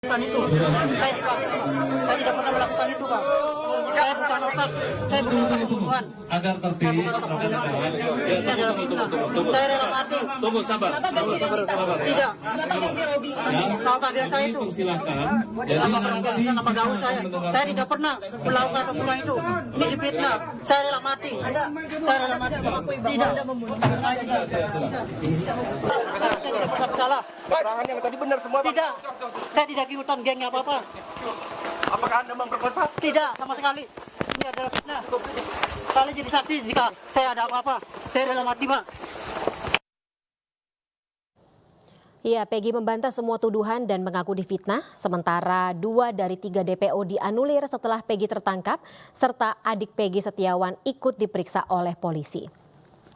Itu, saya tidak pernah melakukan itu, Pak. Saya bukan otak, saya bukan otak pembunuhan. Agar tertib, rekan-rekan. Ya, tunggu. Saya rela mati. Tunggu, sabar. Tidak. Ya, Tahu keadaan saya itu. persilakan. Jadi Nama nanti perempuan nama gaul saya. Saya tidak pernah melakukan pembunuhan itu. Ini difitnah. Saya rela mati. Saya rela mati, Pak. Tidak. Saya tidak pernah bersalah. Keterangan yang tadi benar semua, Pak? Tidak. Saya tidak di hutan geng apa-apa. Apakah Anda memperkosa? Tidak, sama sekali. Ini adalah fitnah. Kalian jadi saksi jika saya ada apa-apa. Saya rela mati, Pak. Ya, Peggy membantah semua tuduhan dan mengaku difitnah. Sementara 2 dari 3 DPO dianulir setelah Peggy tertangkap, serta adik Peggy Setiawan ikut diperiksa oleh polisi.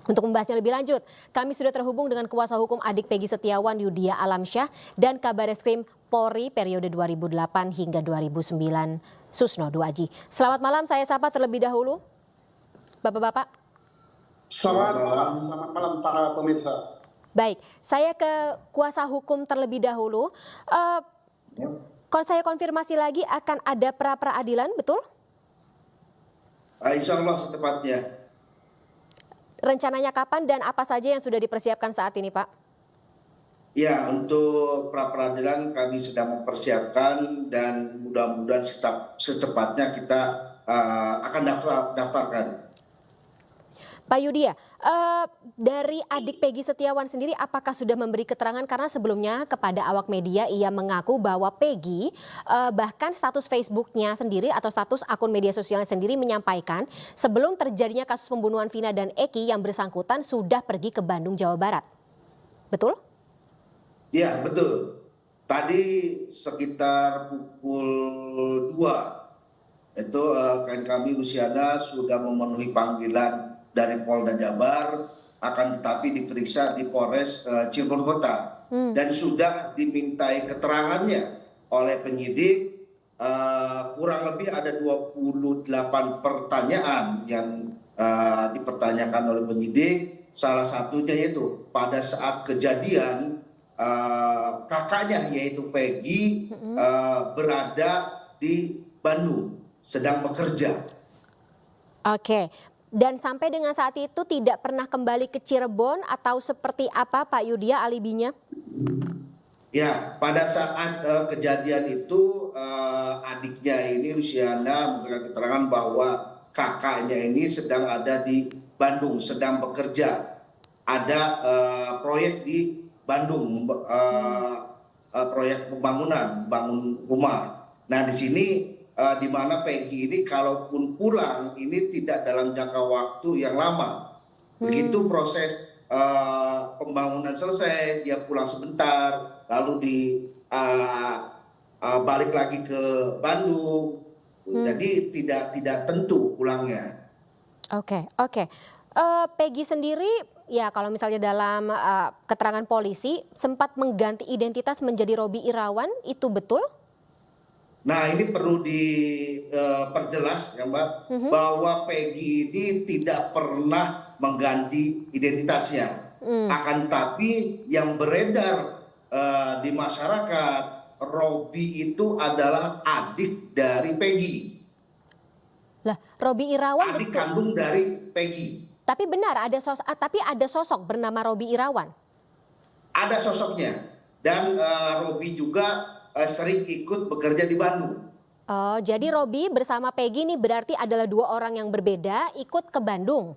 Untuk membahasnya lebih lanjut, kami sudah terhubung dengan kuasa hukum adik Peggy Setiawan, Yudia Alamsyah, dan Kabareskrim Polri periode 2008 hingga 2009, Susno Duaji. Selamat malam, saya sapa terlebih dahulu. Bapak-bapak. Selamat malam para pemirsa. Baik, saya ke kuasa hukum terlebih dahulu. Kalau saya konfirmasi lagi akan ada pra-peradilan, betul? Insya Allah secepatnya. Rencananya kapan dan apa saja yang sudah dipersiapkan saat ini, Pak? Ya, untuk pra-peradilan kami sedang mempersiapkan dan mudah-mudahan secepatnya kita akan daftarkan. Pak Yudia, dari adik Peggy Setiawan sendiri apakah sudah memberi keterangan, karena sebelumnya kepada awak media ia mengaku bahwa Peggy bahkan status Facebooknya sendiri atau status akun media sosialnya sendiri menyampaikan sebelum terjadinya kasus pembunuhan Vina dan Eki yang bersangkutan sudah pergi ke Bandung, Jawa Barat. Betul? Ya, betul. Tadi sekitar pukul 2 itu klien kami Luciana sudah memenuhi panggilan dari Polda Jabar, akan tetapi diperiksa di Polres Cirebon Kota dan sudah dimintai keterangannya oleh penyidik. Kurang lebih ada 28 pertanyaan yang dipertanyakan oleh penyidik. Salah satunya yaitu pada saat kejadian kakaknya yaitu Peggy berada di Bandung sedang bekerja. Oke. Dan sampai dengan saat itu tidak pernah kembali ke Cirebon atau seperti apa, Pak Yudia, alibinya? Ya, pada saat kejadian itu adiknya ini Luciana memberikan keterangan bahwa kakaknya ini sedang ada di Bandung, sedang bekerja. Ada proyek di Bandung, proyek pembangunan, bangun rumah. Nah, di sini di mana Peggy ini kalaupun pulang ini tidak dalam jangka waktu yang lama. Begitu proses pembangunan selesai, dia pulang sebentar, lalu balik lagi ke Bandung. Jadi tidak tentu pulangnya. Oke. Peggy sendiri, ya kalau misalnya dalam keterangan polisi sempat mengganti identitas menjadi Robi Irawan, itu betul? Nah, ini perlu diperjelas ya Mbak, bahwa Peggy ini tidak pernah mengganti identitasnya. Akan tetapi yang beredar di masyarakat, Robi itu adalah adik dari Peggy. Lah, Robi Irawan adik betul. Kandung dari Peggy. Tapi benar ada sosok bernama Robi Irawan. Ada sosoknya, dan Robi juga sering ikut bekerja di Bandung. Oh, jadi Robi bersama Peggy ini berarti adalah 2 orang yang berbeda ikut ke Bandung.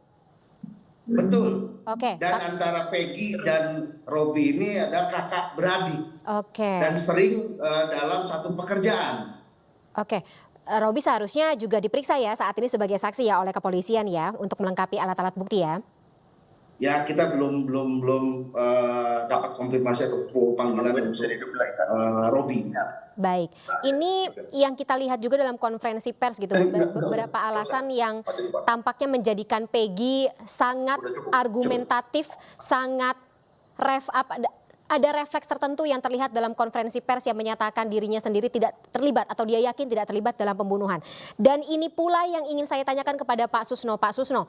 Betul. Oke. Dan antara Peggy dan Robi ini ada kakak beradik. Oke. Dan sering dalam satu pekerjaan. Oke. Robi seharusnya juga diperiksa ya saat ini sebagai saksi ya oleh kepolisian ya untuk melengkapi alat-alat bukti ya. Ya, kita belum dapat konfirmasi atau panggilan untuk Robi. Baik, ini yang kita lihat juga dalam konferensi pers gitu, beberapa alasan yang tampaknya menjadikan Peggy sangat argumentatif, sangat ada refleks tertentu yang terlihat dalam konferensi pers yang menyatakan dirinya sendiri tidak terlibat atau dia yakin tidak terlibat dalam pembunuhan. Dan ini pula yang ingin saya tanyakan kepada Pak Susno. Pak Susno,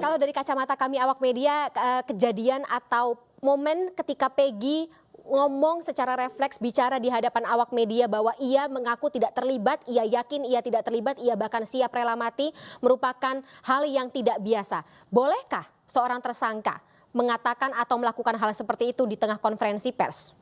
kalau dari kacamata kami awak media, kejadian atau momen ketika Peggy ngomong secara refleks, bicara di hadapan awak media bahwa ia mengaku tidak terlibat, ia yakin ia tidak terlibat, ia bahkan siap rela mati, merupakan hal yang tidak biasa. Bolehkah seorang tersangka mengatakan atau melakukan hal seperti itu di tengah konferensi pers?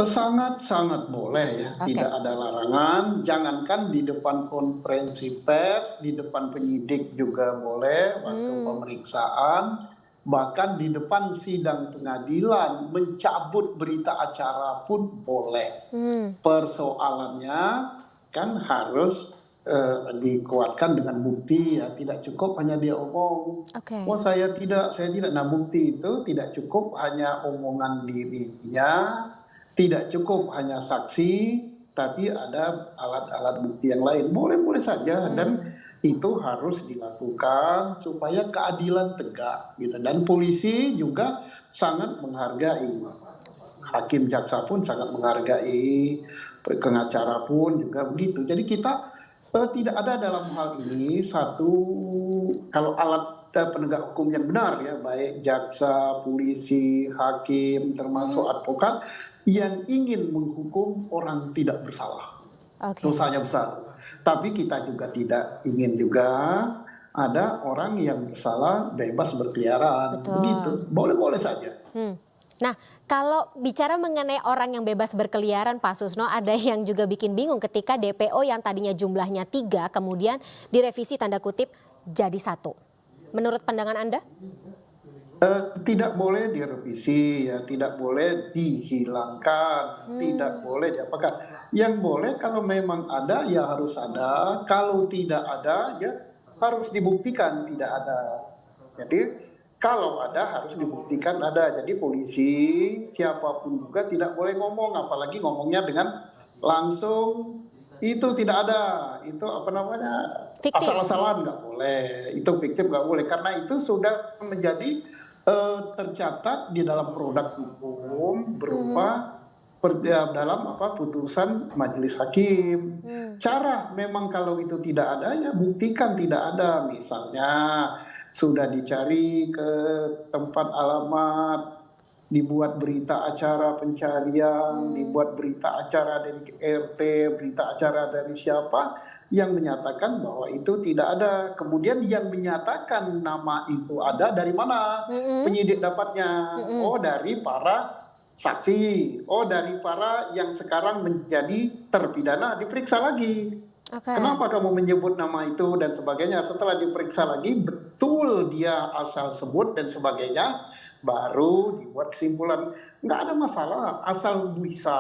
Sangat-sangat boleh ya, Oke. tidak ada larangan. Jangankan di depan konferensi pers, di depan penyidik juga boleh waktu pemeriksaan, bahkan di depan sidang pengadilan mencabut berita acara pun boleh. Persoalannya kan harus dikuatkan dengan bukti ya, tidak cukup hanya dia omong. Oke. Oh saya tidak. Nah bukti itu tidak cukup hanya omongan dirinya, tidak cukup hanya saksi, tapi ada alat-alat bukti yang lain. Boleh-boleh saja dan itu harus dilakukan supaya keadilan tegak gitu. Dan polisi juga sangat menghargai, hakim jaksa pun sangat menghargai, pengacara pun juga begitu. Jadi kita tidak ada dalam hal ini satu, kalau alat penegak hukum yang benar ya, baik jaksa, polisi, hakim, termasuk advokat yang ingin menghukum orang tidak bersalah. Oke. Dosanya besar. Tapi kita juga tidak ingin juga ada orang yang bersalah bebas berkeliaran. Betul. Begitu. Boleh-boleh saja. Nah, kalau bicara mengenai orang yang bebas berkeliaran, Pak Susno, ada yang juga bikin bingung ketika DPO yang tadinya jumlahnya 3 kemudian direvisi tanda kutip jadi 1. Menurut pandangan Anda? Tidak boleh direvisi ya, tidak boleh dihilangkan, tidak boleh diapakan. Yang boleh kalau memang ada ya harus ada, kalau tidak ada ya harus dibuktikan tidak ada. Jadi kalau ada harus dibuktikan ada. Jadi polisi siapapun juga tidak boleh ngomong, apalagi ngomongnya dengan langsung itu tidak ada. Itu apa namanya? Fiktif. Asal-asalan nggak boleh. Itu fiktif nggak boleh karena itu sudah menjadi tercatat di dalam produk hukum berupa dalam putusan majelis hakim. Cara memang kalau itu tidak ada ya buktikan tidak ada. Misalnya sudah dicari ke tempat alamat, dibuat berita acara pencarian, dibuat berita acara dari RT, berita acara dari siapa yang menyatakan bahwa itu tidak ada. Kemudian yang menyatakan nama itu ada dari mana? Penyidik dapatnya. Oh dari para saksi. Oh dari para yang sekarang menjadi terpidana diperiksa lagi. Okay. Kenapa kamu menyebut nama itu dan sebagainya? Setelah diperiksa lagi betul dia asal sebut dan sebagainya, baru dibuat kesimpulan. Nggak ada masalah asal bisa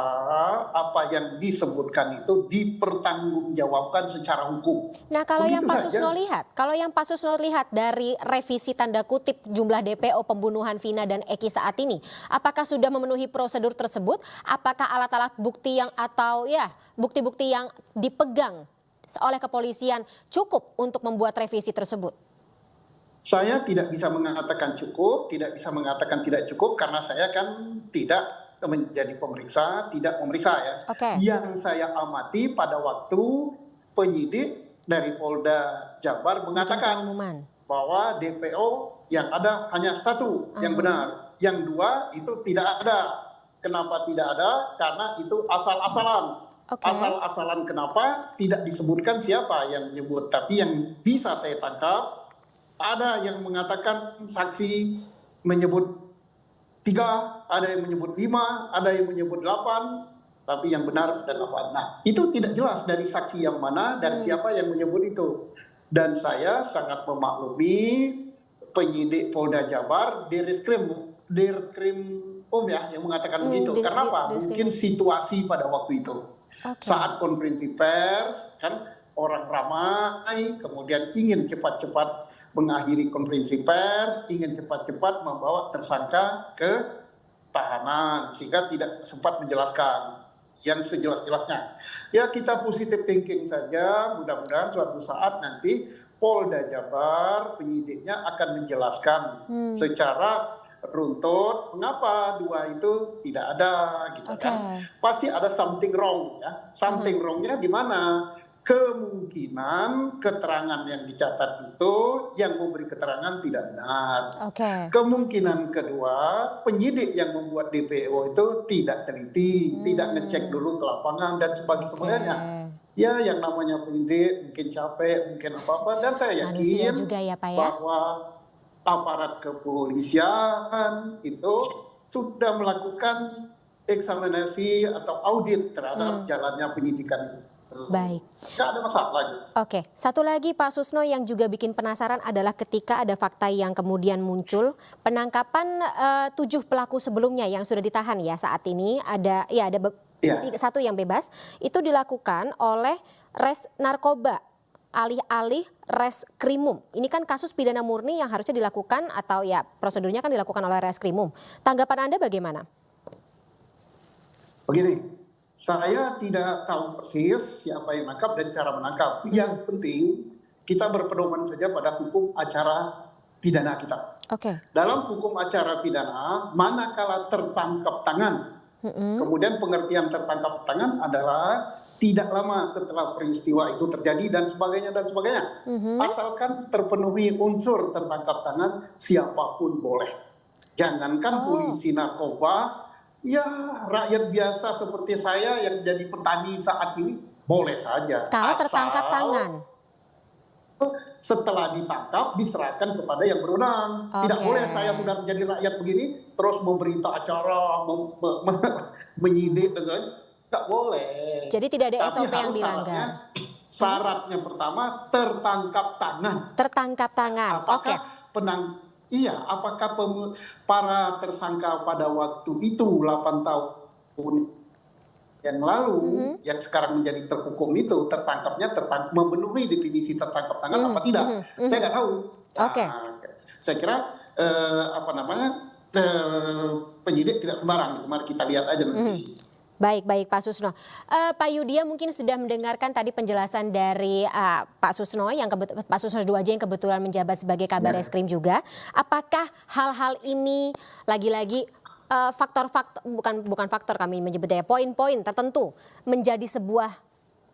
apa yang disebutkan itu dipertanggungjawabkan secara hukum. Nah, kalau Begitu yang Pak saja. Susno lihat dari revisi tanda kutip jumlah DPO pembunuhan Vina dan Eki saat ini, apakah sudah memenuhi prosedur tersebut? Apakah alat-alat bukti yang atau ya bukti-bukti yang dipegang oleh kepolisian cukup untuk membuat revisi tersebut? Saya tidak bisa mengatakan cukup, tidak bisa mengatakan tidak cukup karena saya kan tidak menjadi pemeriksa, tidak memeriksa ya. Oke. Yang saya amati pada waktu penyidik dari Polda Jabar mengatakan Pengumuman. bahwa DPO yang ada hanya 1 yang benar, yang 2 itu tidak ada. Kenapa tidak ada? Karena itu asal-asalan. Oke. Asal-asalan kenapa? Tidak disebutkan siapa yang menyebut, tapi yang bisa saya tangkap ada yang mengatakan saksi menyebut 3, ada yang menyebut 5, ada yang menyebut 8, tapi yang benar dan 8. Nah, itu tidak jelas dari saksi yang mana dan siapa yang menyebut itu. Dan saya sangat memaklumi penyidik Polda Jabar, Dirkrim ya yang mengatakan begitu. Karena apa? Mungkin situasi pada waktu itu. Okay. Saat konferensi pers kan orang ramai, kemudian ingin cepat-cepat mengakhiri konferensi pers, ingin cepat-cepat membawa tersangka ke tahanan sehingga tidak sempat menjelaskan yang sejelas-jelasnya. Ya kita positive thinking saja, mudah-mudahan suatu saat nanti Polda Jabar penyidiknya akan menjelaskan secara runtut mengapa 2 itu tidak ada gitu kan. Pasti ada something wrong ya. Something wrongnya di mana? kemungkinan keterangan yang dicatat itu yang memberi keterangan tidak benar. Oke. Kemungkinan kedua, penyidik yang membuat DPO itu tidak teliti, tidak ngecek dulu ke lapangan dan sebagainya. Ya, yang namanya penyidik mungkin capek, mungkin apa-apa, dan saya Manusia yakin juga ya Pak ya. bahwa aparat kepolisian itu sudah melakukan eksaminasi atau audit terhadap jalannya penyidikan itu. Baik. Nggak ada masalah lagi. Oke, satu lagi Pak Susno yang juga bikin penasaran adalah ketika ada fakta yang kemudian muncul penangkapan 7 pelaku sebelumnya yang sudah ditahan ya saat ini ada satu yang bebas itu dilakukan oleh Res Narkoba alih-alih Reskrimum. Ini kan kasus pidana murni yang harusnya dilakukan atau ya prosedurnya kan dilakukan oleh Reskrimum. Tanggapan Anda bagaimana? Begini. Saya tidak tahu persis siapa yang menangkap dan cara menangkap. Yang penting kita berpedoman saja pada hukum acara pidana kita. Oke. Dalam hukum acara pidana, manakala tertangkap tangan, kemudian pengertian tertangkap tangan adalah tidak lama setelah peristiwa itu terjadi dan sebagainya dan sebagainya. Asalkan terpenuhi unsur tertangkap tangan, siapapun boleh. Jangankan polisi narkoba, ya rakyat biasa seperti saya yang jadi petani saat ini boleh saja. Kalau tertangkap tangan. Setelah ditangkap diserahkan kepada yang berwenang. Tidak boleh saya sudah menjadi rakyat begini terus memberita acara, menyidik dan sebagainya. Tidak boleh. Jadi tidak ada Tapi SOP yang harus dilanggar. Syaratnya pertama tertangkap tangan. Tertangkap tangan. Oke. Apakah para tersangka pada waktu itu 8 tahun yang lalu yang sekarang menjadi terhukum itu tertangkapnya memenuhi definisi tertangkap tangan apa tidak? Saya nggak tahu. Oke. Saya kira penyidik tidak sembarang. Mari kita lihat aja nanti. Baik Pak Susno. Pak Yudya mungkin sudah mendengarkan tadi penjelasan dari Pak Susno Pak Susno 2J yang kebetulan menjabat sebagai Kabar Reskrim juga. Apakah hal-hal ini lagi-lagi faktor-faktor bukan faktor kami menyebutnya poin-poin tertentu menjadi sebuah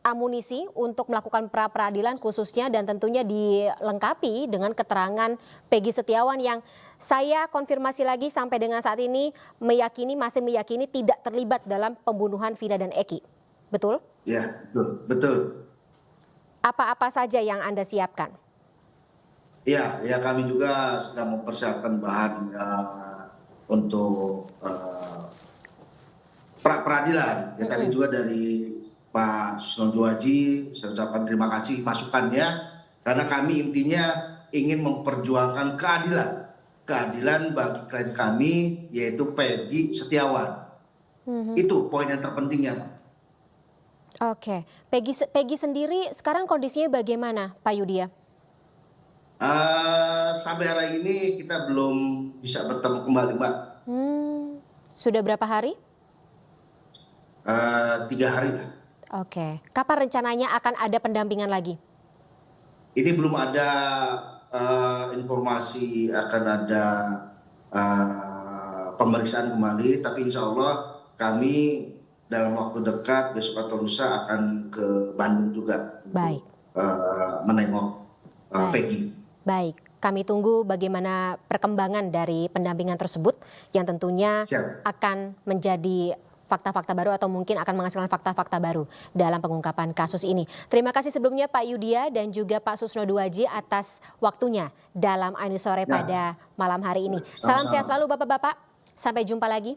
amunisi untuk melakukan pra-peradilan khususnya dan tentunya dilengkapi dengan keterangan Peggy Setiawan yang saya konfirmasi lagi sampai dengan saat ini masih meyakini tidak terlibat dalam pembunuhan Vina dan Eki. Betul? Ya, betul. Apa-apa saja yang Anda siapkan? Ya kami juga sedang mempersiapkan bahan untuk pra-peradilan. Ya tadi juga dari Pak Susno 2J, saya ucapkan terima kasih masukannya karena kami intinya ingin memperjuangkan keadilan bagi klien kami yaitu Peggy Setiawan. Itu poin yang terpentingnya. Oke, Peggy sendiri sekarang kondisinya bagaimana, Pak Yudya? Sampai hari ini kita belum bisa bertemu kembali, Mbak. Sudah berapa hari? 3 hari. Oke, kapan rencananya akan ada pendampingan lagi? Ini belum ada informasi akan ada pemeriksaan kembali, tapi insya Allah kami dalam waktu dekat besok atau lusa akan ke Bandung juga. Baik. Menengok Peggy. Baik, kami tunggu bagaimana perkembangan dari pendampingan tersebut yang tentunya akan menjadi fakta-fakta baru atau mungkin akan menghasilkan fakta-fakta baru dalam pengungkapan kasus ini. Terima kasih sebelumnya Pak Yudya dan juga Pak Susno 2J atas waktunya dalam Ainus Sore pada malam hari ini. Salam sehat selalu Bapak-Bapak, sampai jumpa lagi.